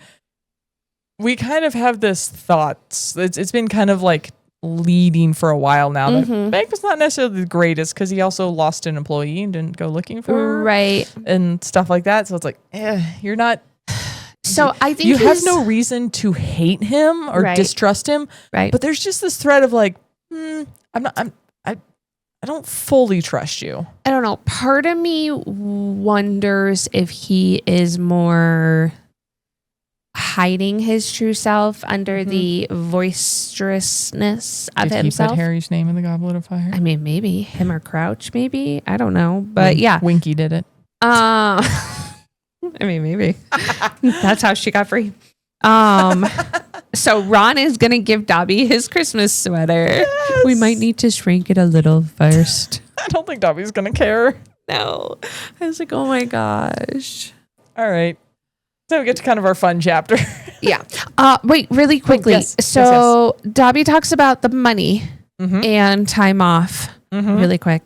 we kind of have this thought. It's been kind of like leading for a while now that Bagman's not necessarily the greatest because he also lost an employee and didn't go looking for her. Right. And stuff like that. So it's like, you're not. So I think you have no reason to hate him or distrust him. Right. But there's just this thread of like, I don't fully trust you. I don't know. Part of me wonders if he is more hiding his true self under the boisterousness of himself. Did he put Harry's name in the Goblet of Fire? I mean, maybe him or Crouch, maybe. I don't know. But yeah. Winky did it. I mean, maybe. That's how she got free. So Ron is going to give Dobby his Christmas sweater. Yes. We might need to shrink it a little first. I don't think Dobby's going to care. No. I was like, oh my gosh. All right. So we get to kind of our fun chapter. Yeah. Wait, really quickly. Yes. Dobby talks about the money and time off really quick.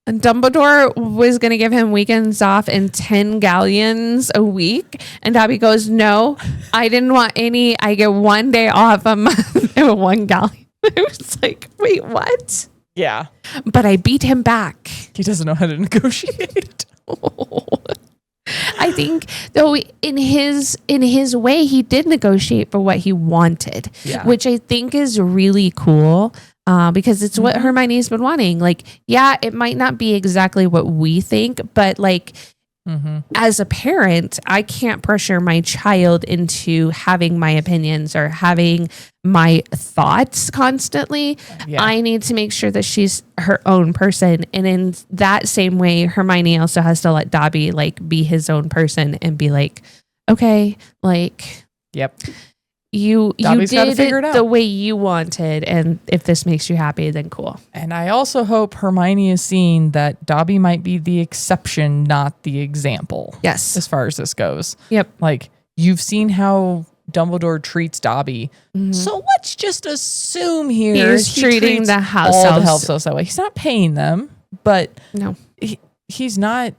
And Dumbledore was going to give him weekends off and 10 galleons a week. And Dobby goes, no, I didn't want any. I get 1 day off a month and 1 galleon. I was like, wait, what? Yeah. But I beat him back. He doesn't know how to negotiate. I think, though, in his way, he did negotiate for what he wanted, which I think is really cool. Because it's what Hermione's been wanting. Like, yeah, it might not be exactly what we think, but like, as a parent, I can't pressure my child into having my opinions or having my thoughts constantly. Yeah. I need to make sure that she's her own person. And in that same way, Hermione also has to let Dobby like be his own person and be like, okay, like, yep. You did it the way you wanted, and if this makes you happy, then cool. And I also hope Hermione is seeing that Dobby might be the exception, not the example. Yes. As far as this goes. Yep. Like, you've seen how Dumbledore treats Dobby. So let's just assume here he's treating the house elves that way. He's not paying them, but no, he's not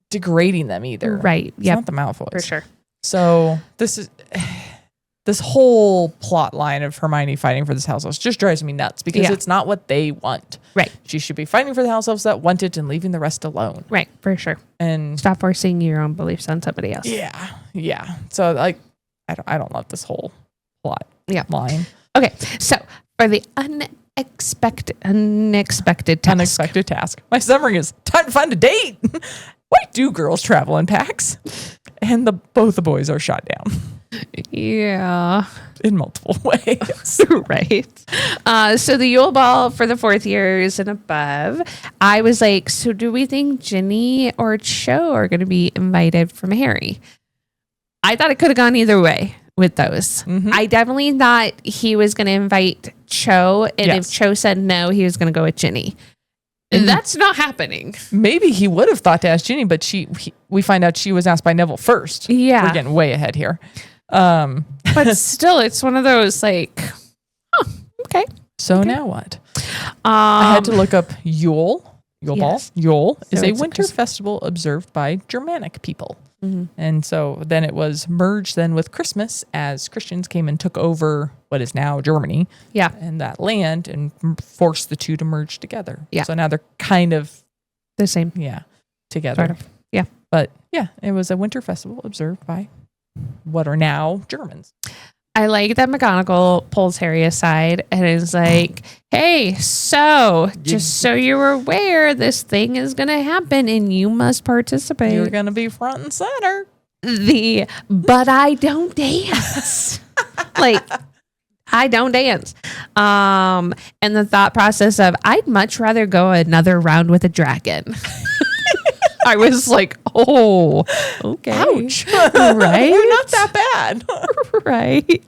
degrading them either. Right. It's not the Malfoys. For sure. So this whole plot line of Hermione fighting for this house elves just drives me nuts because it's not what they want. Right. She should be fighting for the house elves that want it and leaving the rest alone. Right. For sure. And stop forcing your own beliefs on somebody else. Yeah. Yeah. So like, I don't love this whole plot line. Okay. So for the unexpected task. My summary is time to find a date. Why do girls travel in packs? And both the boys are shot down. Yeah. In multiple ways. Right. So the Yule Ball for the 4th years and above, I was like, so do we think Ginny or Cho are going to be invited from Harry? I thought it could have gone either way. with those. I definitely thought he was going to invite Cho, and if Cho said no, he was going to go with Ginny. And that's not happening. Maybe he would have thought to ask Ginny, but we find out she was asked by Neville first. Yeah. We're getting way ahead here. But still, it's one of those like, okay. So now what? I had to look up Yule. Yule Ball. Yule is a winter festival observed by Germanic people. And so then it was merged then with Christmas as Christians came and took over what is now Germany. Yeah. And that land and forced the two to merge together. Yeah. So now they're kind of the same. Yeah. Together. Sort of. Yeah. But yeah, it was a winter festival observed by what are now Germans. I like that McGonagall pulls Harry aside and is like, hey, so just so you're aware, this thing is going to happen and you must participate. You're going to be front and center. But I don't dance. Like, I don't dance. And the thought process of, I'd much rather go another round with a dragon. I was like, oh, okay. Ouch. Right? We're not that bad. Right.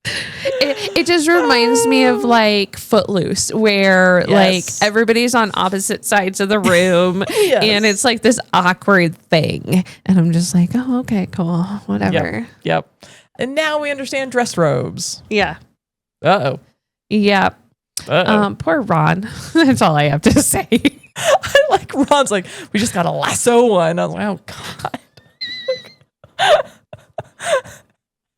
It just reminds me of like Footloose, where like everybody's on opposite sides of the room and it's like this awkward thing. And I'm just like, oh, okay, cool. Whatever. Yep. And now we understand dress robes. Yeah. Uh-oh. Yep. Poor Ron. That's all I have to say. I like Ron's like, we just got to lasso one. I was like, oh God.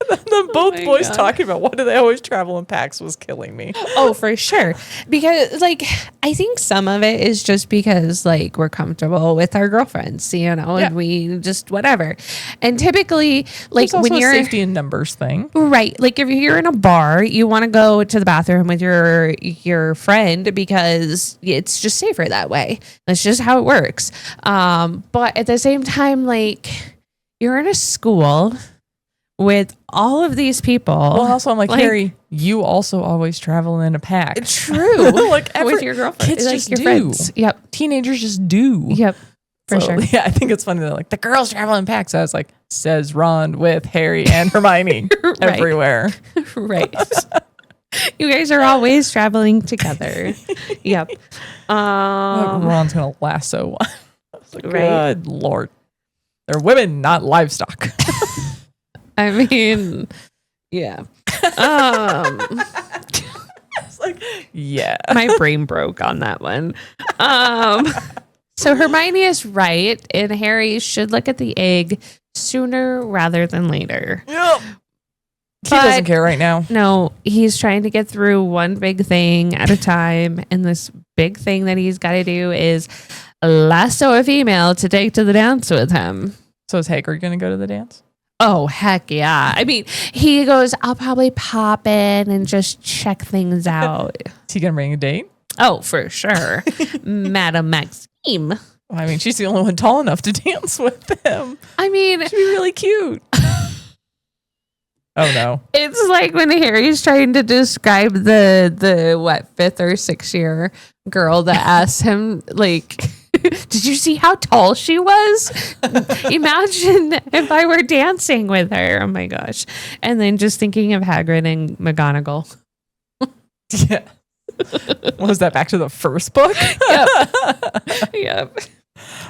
The both boys talking about why do they always travel in packs was killing me. Oh, for sure. Because like, I think some of it is just because like we're comfortable with our girlfriends, you know, and we just whatever. And typically like there's also when you're a safety in numbers thing. Right. Like if you're in a bar, you want to go to the bathroom with your friend because it's just safer that way. That's just how it works. But at the same time, like you're in a school with all of these people. Well, also I'm like Harry, you also always travel in a pack. True. Like with your girlfriend. Kids like just your do. Friends. Yep. Teenagers just do. Yep. For sure. Yeah, I think it's funny that like the girls travel in packs. I was like, says Ron with Harry and Hermione everywhere. Right. You guys are always traveling together. Yep. Ron's gonna lasso one. I was like, good Lord. They're women, not livestock. I mean, yeah. It's like, yeah. My brain broke on that one. So Hermione is right, and Harry should look at the egg sooner rather than later. Yep. He doesn't care right now. No, he's trying to get through one big thing at a time, and this big thing that he's got to do is lasso a female to take to the dance with him. So is Hagrid going to go to the dance? Oh, heck yeah. I mean, he goes, I'll probably pop in and just check things out. Is he going to bring a date? Oh, for sure. Madame Maxime. Well, I mean, she's the only one tall enough to dance with him. I mean, she'd be really cute. Oh, no. It's like when Harry's trying to describe the what, 5th or 6th year girl that asked him, like, did you see how tall she was? Imagine if I were dancing with her. Oh, my gosh. And then just thinking of Hagrid and McGonagall. Yeah. Was that back to the first book? Yep.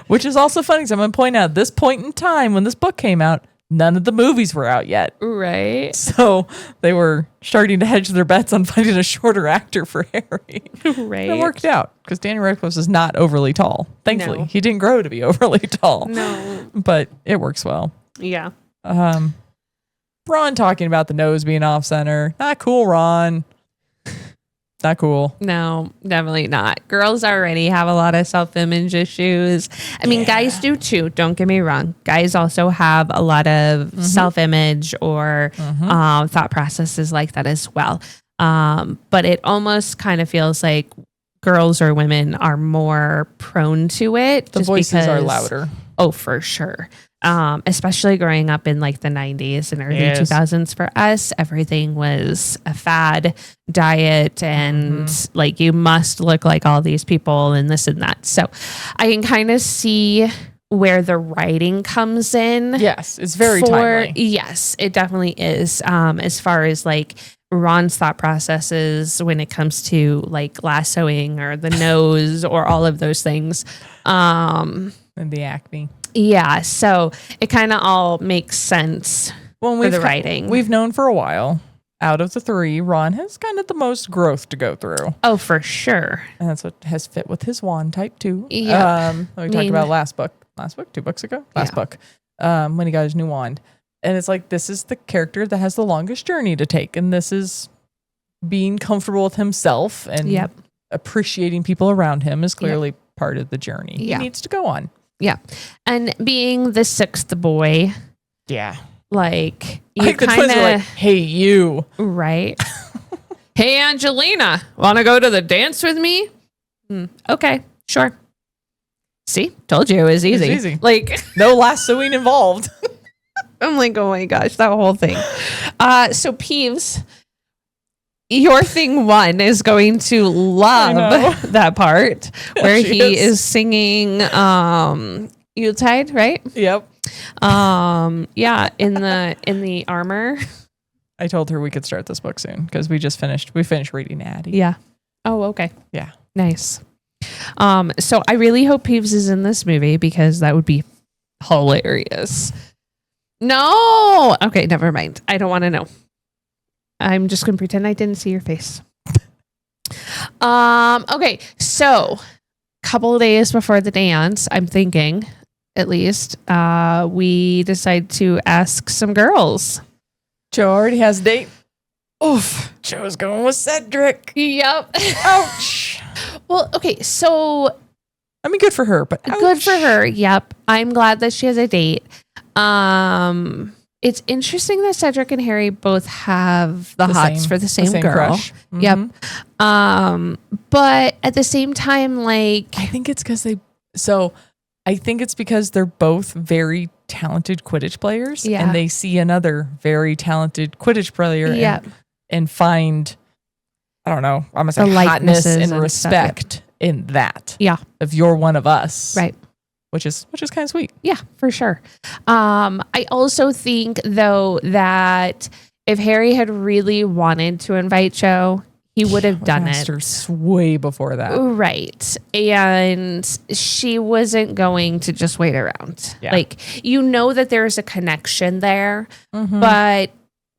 Which is also funny because I'm going to point out this point in time when this book came out, none of the movies were out yet. Right. So they were starting to hedge their bets on finding a shorter actor for Harry. Right. It worked out because Daniel Radcliffe is not overly tall. Thankfully, No. he didn't grow to be overly tall. No. But it works well. Yeah. Ron talking about the nose being off center. Not cool, Ron. Not cool. No, definitely not. Girls already have a lot of self-image issues. I mean, guys do too. Don't get me wrong. Guys also have a lot of self-image or thought processes like that as well. But it almost kind of feels like girls or women are more prone to it. The voices are louder. Oh, for sure. Especially growing up in like the 90s and early 2000s for us, everything was a fad diet and like you must look like all these people and this and that. So I can kind of see where the writing comes in. Yes, it's very timely. Yes, it definitely is. As far as like Ron's thought processes when it comes to like lassoing or the nose or all of those things. And the acne. Yeah, so it kind of all makes sense for the writing. We've known for a while. Out of the three, Ron has kind of the most growth to go through. Oh, for sure. And that's what has fit with his wand type too. Yeah. We talked about last book, 2 books ago, book, when he got his new wand. And it's like, this is the character that has the longest journey to take. And this is being comfortable with himself and appreciating people around him is clearly part of the journey he needs to go on. Yeah. And being the sixth boy. Yeah. Like, you kind of like, hey, you. Right. Hey, Angelina, want to go to the dance with me? Okay, sure. See, told you it was easy. It's easy. Like, no lassoing involved. I'm like, oh my gosh, that whole thing. So Peeves, your thing one is going to love that part where he is singing Yuletide, right? Yep. In the armor. I told her we could start this book soon because we finished reading Addie. Yeah. Oh, okay. Yeah. Nice. So I really hope Peeves is in this movie because that would be hilarious. No. Okay, never mind. I don't want to know. I'm just going to pretend I didn't see your face. Okay, so couple of days before the dance, I'm thinking, at least, we decide to ask some girls. Joe already has a date. Oof. Joe's going with Cedric. Yep. Ouch. Well, okay, so I mean, good for her, but ouch. Good for her. Yep. I'm glad that she has a date. It's interesting that Cedric and Harry both have the hots for the same girl. Crush. Mm-hmm. Yep. But at the same time, like, I think it's because they're both very talented Quidditch players, and they see another very talented Quidditch player, and find, I don't know, I'm gonna say hotness and respect in that. Yeah, if you're one of us, right? Which is kind of sweet. Yeah, for sure. I also think though that if Harry had really wanted to invite Joe, he would have done it way before that. Right. And she wasn't going to just wait around. Yeah. Like, you know that there's a connection there, but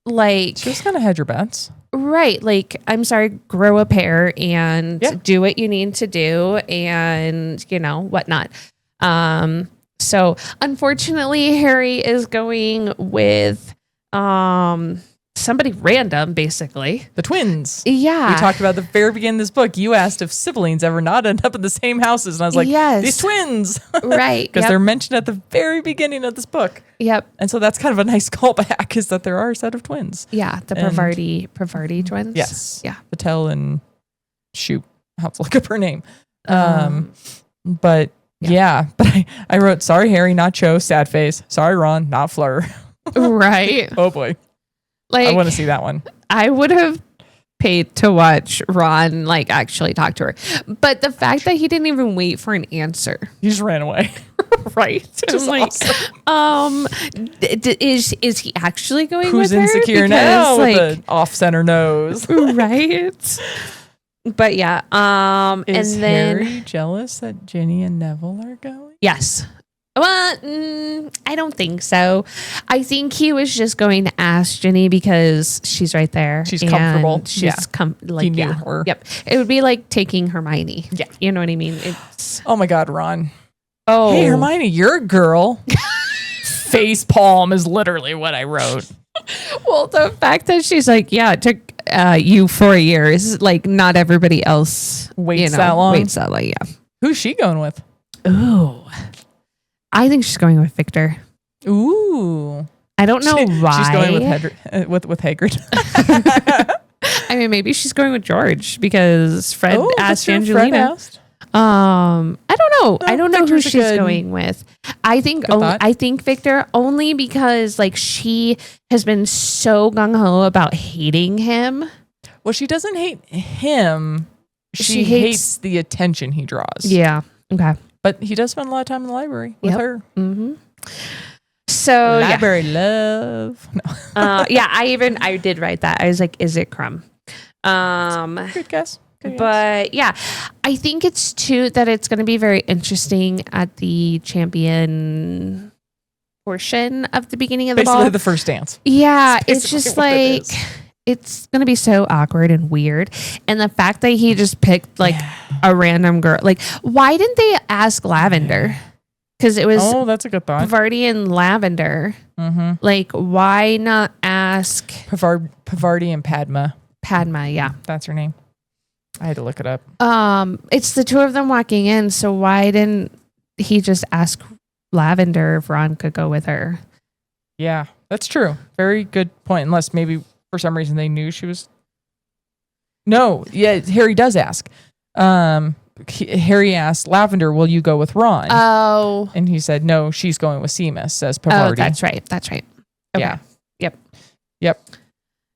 like... Just kind of hedge your bets. Right. Like, I'm sorry, grow a pair and do what you need to do and, whatnot. So unfortunately, Harry is going with somebody random, basically. The twins. Yeah. We talked about at the very beginning of this book. You asked if siblings ever not end up in the same houses. And I was like, these twins. Right. Because they're mentioned at the very beginning of this book. Yep. And so that's kind of a nice callback, is that there are a set of twins. Yeah. The Pravarti twins. Yes. Yeah. Patel and shoot. I'll have to look up her name. But I wrote, sorry, Harry, not Cho, sad face. Sorry, Ron, not Fleur. Right. Oh boy. Like, I want to see that one. I would have paid to watch Ron actually talk to her. But the fact that he didn't even wait for an answer. He just ran away. Right. Just like, awesome. Is he actually going Who's with her? Who's insecure now with an off-center nose? Right. But yeah. Is and then Harry jealous that Ginny and Neville are going? Yes. Well, I don't think so. I think he was just going to ask Ginny because she's right there. She's comfortable. She's he knew her. Yep. It would be like taking Hermione. Yeah. You know what I mean? It's oh my God, Ron. Oh. Hey, Hermione, you're a girl. Face palm is literally what I wrote. Well, the fact that she's like, yeah, it took you 4 years. Like, not everybody else waits that long. Yeah. Who's she going with? Ooh. I think she's going with Victor. Ooh. I don't know why. She's going with Hagrid. I mean, maybe she's going with George because Fred asked Angelina. Fred asked. I don't know. I don't know who she's going with. I think Victor, only because she has been so gung ho about hating him. Well, she doesn't hate him. She hates the attention he draws. Yeah. Okay. But he does spend a lot of time in the library with her. Mm-hmm. So library love. No. I did write that. I was like, is it Crumb? Good guess. But yeah, I think it's too that it's going to be very interesting at the champion portion of the beginning of the Basically ball. the first dance. Yeah, it's just like it's going to be so awkward and weird. And the fact that he just picked like a random girl, like why didn't they ask Lavender? Because it was that's a good thought. Pavarti and Lavender. Mm-hmm. Like why not ask Pavarti and Padma? Padma, yeah, that's her name. I had to look it up. It's the two of them walking in. So why didn't he just ask Lavender if Ron could go with her? Yeah, that's true. Very good point. Unless maybe for some reason they knew she was. No, yeah, Harry does ask. Harry asked Lavender, "Will you go with Ron?" Oh, and he said, "No, she's going with Seamus." Says Pavarti. Oh, that's right. That's right. Okay. Yeah. Yep.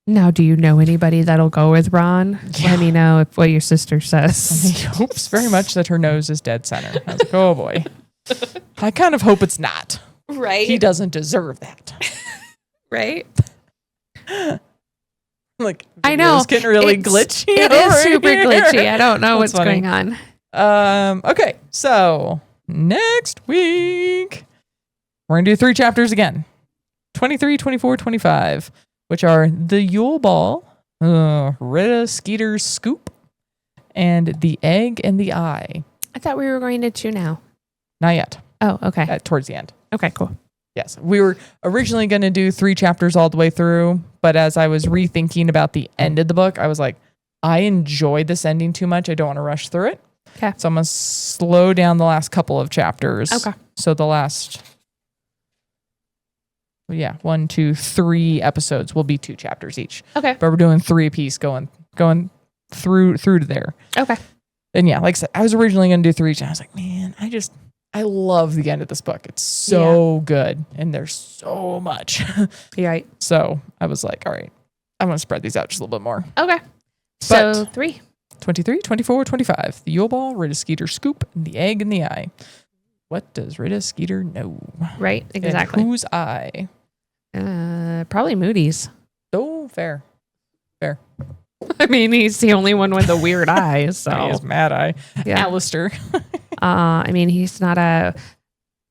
Now, do you know anybody that'll go with Ron? Yeah. Let me know what your sister says. He hopes very much that her nose is dead center. I was like, oh boy. I kind of hope it's not. Right. He doesn't deserve that. Right. Like, I know. It's getting really glitchy. It is super glitchy. I don't know what's going on. Okay. So next week, we're going to do 3 chapters again. 23, 24, 25. Which are the Yule Ball, Rita Skeeter's Scoop, and the Egg and the Eye. I thought we were going to 2 now. Not yet. Oh, okay. Towards the end. Okay, cool. Yes. We were originally going to do 3 chapters all the way through, but as I was rethinking about the end of the book, I was like, I enjoy this ending too much. I don't want to rush through it. Okay. So I'm going to slow down the last couple of chapters. Okay. So the last... 1, 2, 3 episodes will be 2 chapters each. Okay. But we're doing 3 apiece going through to there. Okay. And yeah, like I said, I was originally going to do 3 each. And I was like, man, I love the end of this book. It's so good. And there's so much. Right. So I was like, all right, I'm going to spread these out just a little bit more. Okay. So 3. 23, 24, 25. The Yule Ball, Rita Skeeter Scoop, and the Egg in the Eye. What does Rita Skeeter know? Right. Exactly. And whose eye? Probably Moody's. Oh, fair. I mean, he's the only one with a weird eye. So he has mad eye. Yeah. Alistair. I mean, he's not a.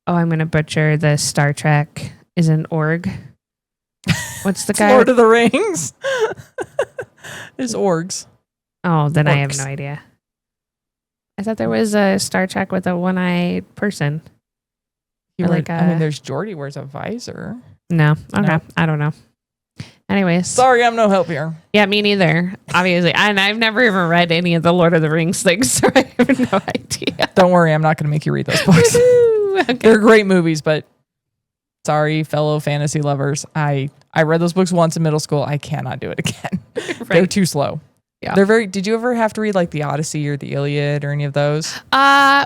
Oh, I'm gonna butcher the Star Trek. Is an org. What's the guy? Lord of the Rings. It's orgs. Oh, then Orcs. I have no idea. I thought there was a Star Trek with a one-eyed person. There's Geordi wears a visor. No. Okay. No. I don't know. Anyways. Sorry, I'm no help here. Yeah, me neither. Obviously. And I've never even read any of the Lord of the Rings things, so I have no idea. Don't worry, I'm not going to make you read those books. Okay. They're great movies, but sorry, fellow fantasy lovers. I read those books once in middle school. I cannot do it again. Right. They're too slow. Yeah. Did you ever have to read like the Odyssey or the Iliad or any of those?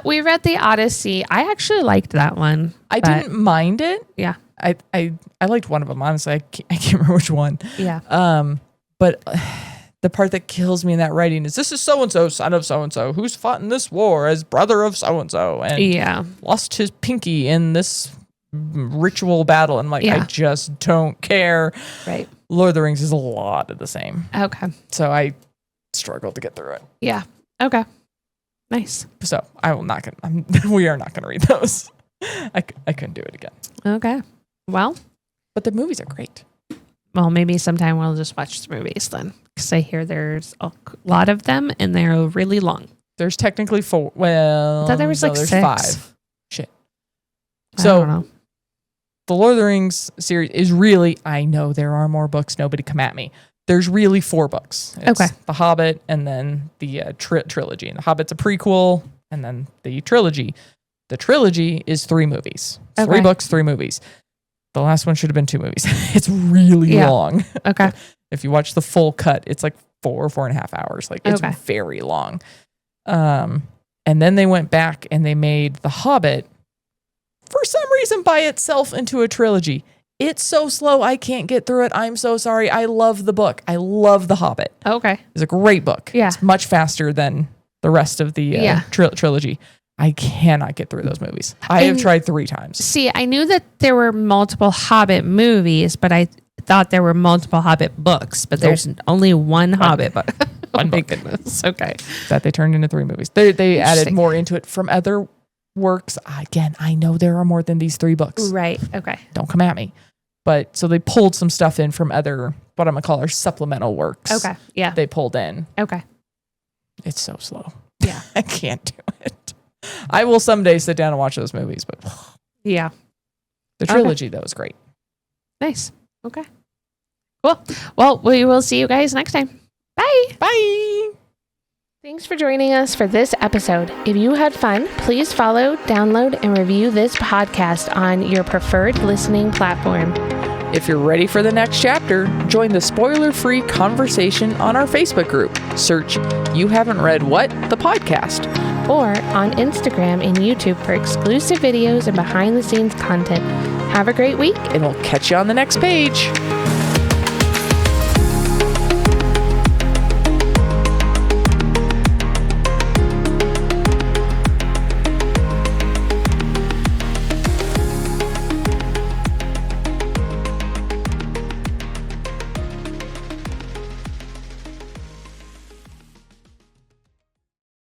We read the Odyssey. I actually liked that one. I didn't mind it. Yeah. I liked one of them, honestly. I can't remember which one. Yeah. But the part that kills me in that writing is this is so-and-so, son of so-and-so, who's fought in this war as brother of so-and-so and lost his pinky in this ritual battle. And like, I just don't care. Right. Lord of the Rings is a lot of the same. Okay. So I struggled to get through it. Yeah. Okay. Nice. So we are not going to read those. I couldn't do it again. Okay. Well. But the movies are great. Well, maybe sometime we'll just watch the movies then. Because I hear there's a lot of them and they're really long. There's technically 4. Well, I thought there was like 6. 5. Shit. I don't know. The Lord of the Rings series is really, I know there are more books. Nobody come at me. There's really 4 books. It's The Hobbit and then the trilogy. And The Hobbit's a prequel and then the trilogy. The trilogy is 3 movies. 3 books, 3 movies. The last one should have been 2 movies. It's really long. Okay. If you watch the full cut, it's like 4.5 hours. Like it's very long. And then they went back and they made The Hobbit for some reason by itself into a trilogy. It's so slow. I can't get through it. I'm so sorry. I love the book. I love The Hobbit. Okay. It's a great book. Yeah. It's much faster than the rest of the trilogy. I cannot get through those movies. I have tried 3 times. See, I knew that there were multiple Hobbit movies, but I thought there were multiple Hobbit books, but there's only one Hobbit book. One book. Goodness. Okay. That they turned into 3 movies. They added more into it from other works. Again, I know there are more than these 3 books. Right. Okay. Don't come at me. But so they pulled some stuff in from other, what I'm going to call our supplemental works. Okay. Yeah. They pulled in. Okay. It's so slow. Yeah. I can't do it. I will someday sit down and watch those movies, but yeah. The trilogy, though, is great. Nice. Okay. Cool. Well, we will see you guys next time. Bye. Bye. Thanks for joining us for this episode. If you had fun, please follow, download, and review this podcast on your preferred listening platform. If you're ready for the next chapter, join the spoiler-free conversation on our Facebook group. Search You Haven't Read What? The podcast. Or on Instagram and YouTube for exclusive videos and behind-the-scenes content. Have a great week. And we'll catch you on the next page.